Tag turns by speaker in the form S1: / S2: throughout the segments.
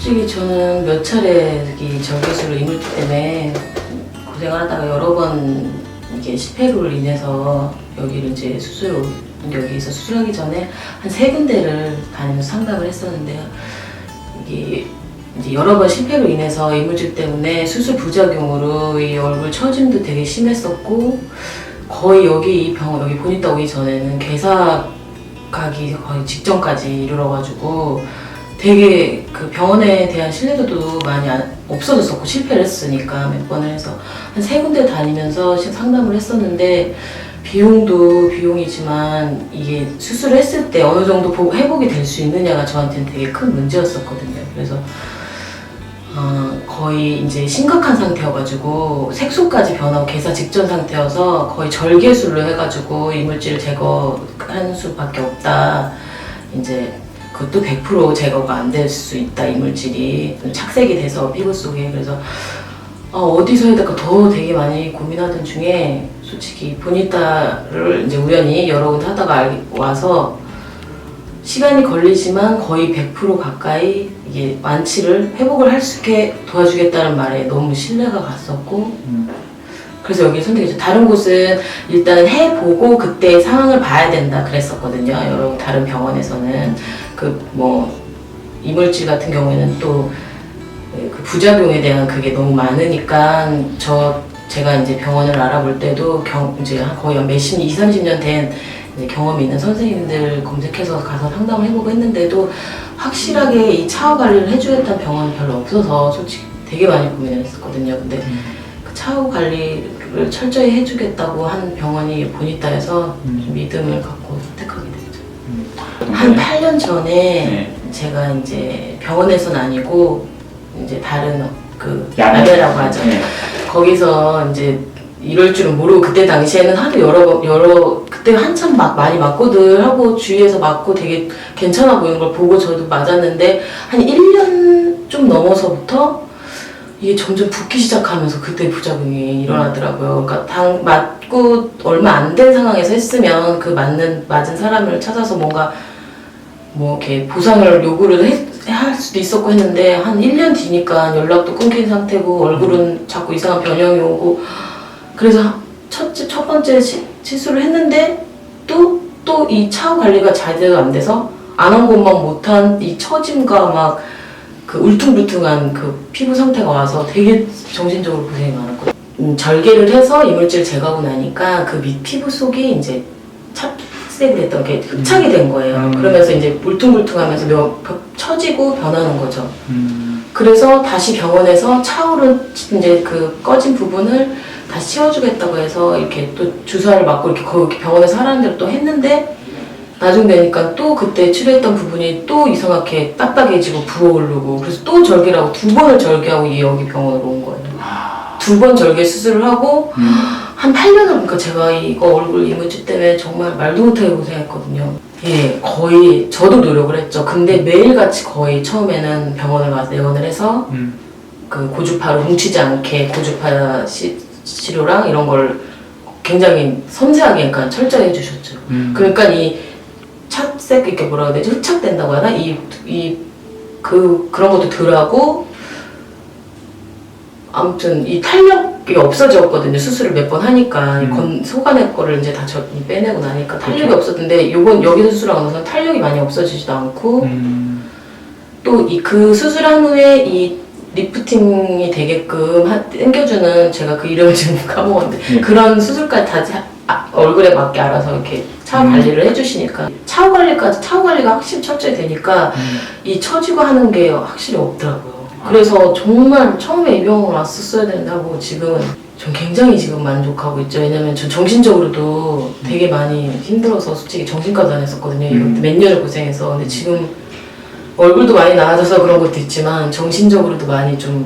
S1: 솔직히 저는 몇 차례 이 절개술로 이물질 때문에 고생을 하다가 여러 번 이게 실패로 인해서 여기를 이제 여기서 수술하기 전에 한 3군데를 다니면서 상담을 했었는데요. 이게 이제 여러 번 실패로 인해서 이물질 때문에 수술 부작용으로 이 얼굴 처짐도 되게 심했었고, 거의 여기 여기 보니따 오기 전에는 괴사 가기 거의 직전까지 이르러가지고 되게 그 병원에 대한 신뢰도도 많이 없어졌었고, 실패를 했으니까 몇 번을 해서 한 3군데 다니면서 상담을 했었는데, 비용도 비용이지만 이게 수술을 했을 때 어느 정도 회복이 될 수 있느냐가 저한테는 되게 큰 문제였었거든요. 그래서 거의 이제 심각한 상태여가지고 색소까지 변하고 괴사 직전 상태여서 거의 절개술로 해가지고 이물질을 제거하는 수밖에 없다. 이제 그것도 100% 제거가 안 될 수 있다, 이물질이 착색이 돼서 피부 속에. 그래서 어디서 해야 될까 더 되게 많이 고민하던 중에 솔직히 보니따를 이제 우연히 여러 군데 하다가 와서 시간이 걸리지만 거의 100% 가까이 이게 완치를 회복을 할 수 있게 도와주겠다는 말에 너무 신뢰가 갔었고, 그래서 여기 선택했죠. 다른 곳은 일단은 해보고 그때 상황을 봐야 된다 그랬었거든요. 여러 다른 병원에서는 그 뭐 이물질 같은 경우에는 또 그 부작용에 대한 그게 너무 많으니까 제가 이제 병원을 알아볼 때도 이제 거의 한 20-30년 된 경험이 있는 선생님들 검색해서 가서 상담을 해보고 했는데도 확실하게 이 차후 관리를 해주겠다는 병원이 별로 없어서 솔직히 되게 많이 고민을 했었거든요. 근데 그 차후 관리를 철저히 해주겠다고 한 병원이 보니따여서 좀 믿음을 갖고 선택하게 됐죠. 한 8년 전에
S2: 네.
S1: 제가 이제 병원에서는 아니고 이제 다른 그 야매라고 하죠.
S2: 네.
S1: 거기서 이제 이럴 줄은 모르고 그때 당시에는 하도 그때 한참 많이 맞고들 하고 주위에서 맞고 되게 괜찮아 보이는 걸 보고 저도 맞았는데 한 1년 좀 넘어서부터 이게 점점 붓기 시작하면서 그때 부작용이 일어나더라고요. 그러니까 맞고 얼마 안 된 상황에서 했으면 그 맞은 사람을 찾아서 뭔가 뭐 이렇게 보상을 요구를 할 수도 있었고 했는데 한 1년 뒤니까 연락도 끊긴 상태고 얼굴은 자꾸 이상한 변형이 오고, 그래서 첫 번째 치수를 했는데 또 이 차후 관리가 제대로 안 돼서 안 한 것만 못한 이 처짐과 막 그 울퉁불퉁한 그 피부 상태가 와서 되게 정신적으로 고생이 많았거든요. 절개를 해서 이물질 제거하고 나니까 그 밑 피부 속이 이제 착색이 됐던 게 흡착이 된 거예요. 그러면서 이제 울퉁불퉁하면서 처지고 변하는 거죠. 그래서 다시 병원에서 차후로 이제 그 꺼진 부분을 다시 채워주겠다고 해서 이렇게 또 주사를 맞고 이렇게 거기 병원에서 하라는 대로 또 했는데, 나중 되니까 또 그때 치료했던 부분이 또 이상하게 딱딱해지고 부어오르고, 그래서 또 절개를 하고 2번을 절개하고 여기 병원으로 온 거예요. 2번 절개 수술을 하고 한 8년을, 그러니까 제가 이거 얼굴 이물질 때문에 정말 말도 못하게 고생했거든요. 예, 거의 저도 노력을 했죠. 근데 매일같이 거의 처음에는 병원을 가서 내원을 해서 그 고주파로 뭉치지 않게 고주파 치료랑 이런 걸 굉장히 섬세하게, 그러니까 철저히 해주셨죠. 그러니까 이 착색, 이렇게 뭐라 해야 되지? 흡착된다고 하나? 그런 것도 덜하고, 아무튼 이 탄력이 없어졌거든요. 수술을 몇 번 하니까 속안의 거를 이제 다 빼내고 나니까 탄력이 없었는데, 여기서 수술하고 나서 탄력이 많이 없어지지도 않고, 또 그 수술한 후에 이 리프팅이 되게끔 당겨주는, 제가 그 이름을 지금 까먹었는데 그런 수술까지 다 얼굴에 맞게 알아서 이렇게 차후 관리를 해주시니까 차후 관리가 확실히 철저히 되니까 이 처지고 하는 게 확실히 없더라고요. 그래서 정말 처음에 이 병원 왔었어야 된다고 지금은 전 굉장히 지금 만족하고 있죠. 왜냐면 전 정신적으로도 되게 많이 힘들어서 솔직히 정신과도 다녔었거든요. 이거 몇 년을 고생해서. 근데 지금 얼굴도 많이 나아져서 그런 것도 있지만 정신적으로도 많이 좀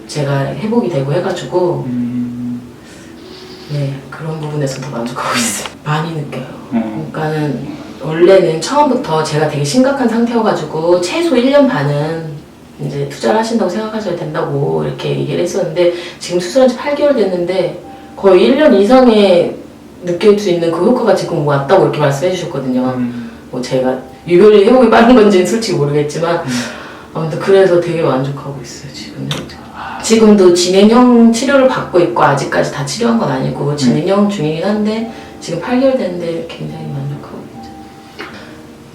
S1: 제가 회복이 되고 해가지고 네, 그런 부분에서 더 만족하고 있어요. 많이 느껴요. 그러니까는 원래는 처음부터 제가 되게 심각한 상태여가지고 최소 1년 반은 이제 투자를 하신다고 생각하셔야 된다고 이렇게 얘기를 했었는데, 지금 수술한 지 8개월 됐는데 거의 1년 이상에 느낄 수 있는 그 효과가 지금 왔다고 이렇게 말씀해 주셨거든요. 뭐 제가 유별리 회복이 빠른 건지는 솔직히 모르겠지만 아무튼 그래서 되게 만족하고 있어요 지금. 지금도 진행형 치료를 받고 있고 아직까지 다 치료한 건 아니고 진행형 중이긴 한데 지금 8개월 됐는데 굉장히 만족하고 있죠.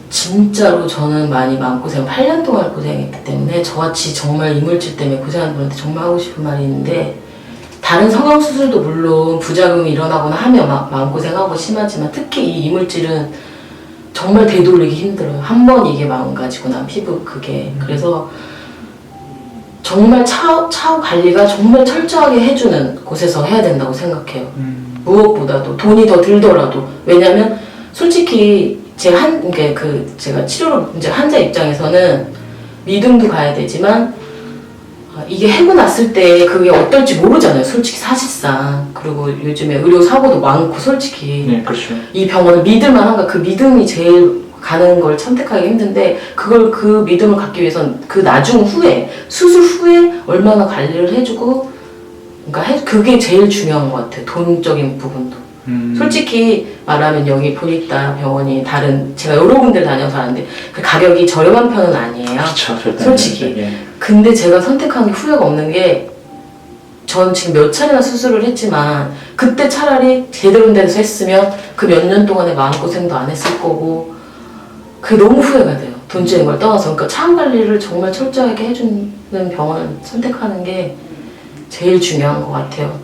S1: 진짜로 저는 많이 마음고생 8년 동안 고생했기 때문에 저같이 정말 이물질 때문에 고생하는 분한테 정말 하고 싶은 말이 있는데 다른 성형수술도 물론 부작용이 일어나거나 하면 마음고생하고 심하지만 특히 이 이물질은 정말 되돌리기 힘들어요. 한 번 이게 망가지고 난 피부 그게. 그래서 정말 차후 관리가 정말 철저하게 해주는 곳에서 해야 된다고 생각해요. 무엇보다도 돈이 더 들더라도. 왜냐면 솔직히 제가 제가 치료를 이제 환자 입장에서는 믿음도 가야 되지만 이게 해고 났을 때 그게 어떨지 모르잖아요. 솔직히 사실상. 그리고 요즘에 의료 사고도 많고 솔직히.
S2: 네, 그렇죠.
S1: 이 병원을 믿을만한가 그 믿음이 제일 가는 걸 선택하기 힘든데 그 믿음을 갖기 위해선 그 나중 후에 수술 후에 얼마나 관리를 해주고 그러니까 그게 제일 중요한 것 같아요. 돈적인 부분도. 솔직히 말하면 여기 보니까 병원이 다른 제가 여러 군데를 다녀서 아는데 그 가격이 저렴한 편은 아니에요.
S2: 그렇죠, 절대.
S1: 솔직히.
S2: 예.
S1: 근데 제가 선택한 게 후회가 없는 게 전 지금 몇 차례나 수술을 했지만 그때 차라리 제대로 된 데서 했으면 그 몇 년 동안의 마음고생도 안 했을 거고 그게 너무 후회가 돼요. 돈 주는 걸 떠나서. 그러니까 차음 관리를 정말 철저하게 해주는 병원을 선택하는 게 제일 중요한 것 같아요.